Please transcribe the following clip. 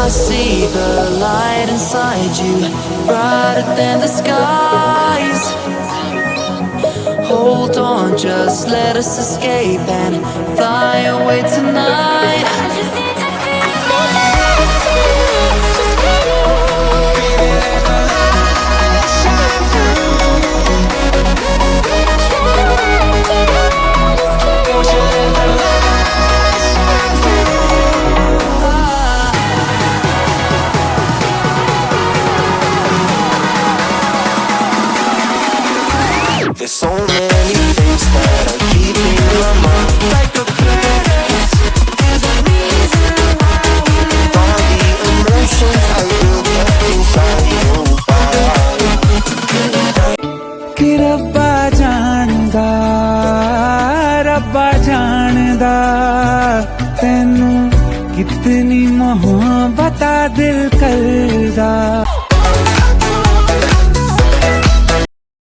see the light inside you, brighter than the skies. Hold on, just let us escape and fly away tonight. There's so many things that are keeping my mind like a credit. There's a reason why we live. All the emotions I built up inside you. कि रब्बा जानदा तैनू कितनी मोहब्बत दिल करदा।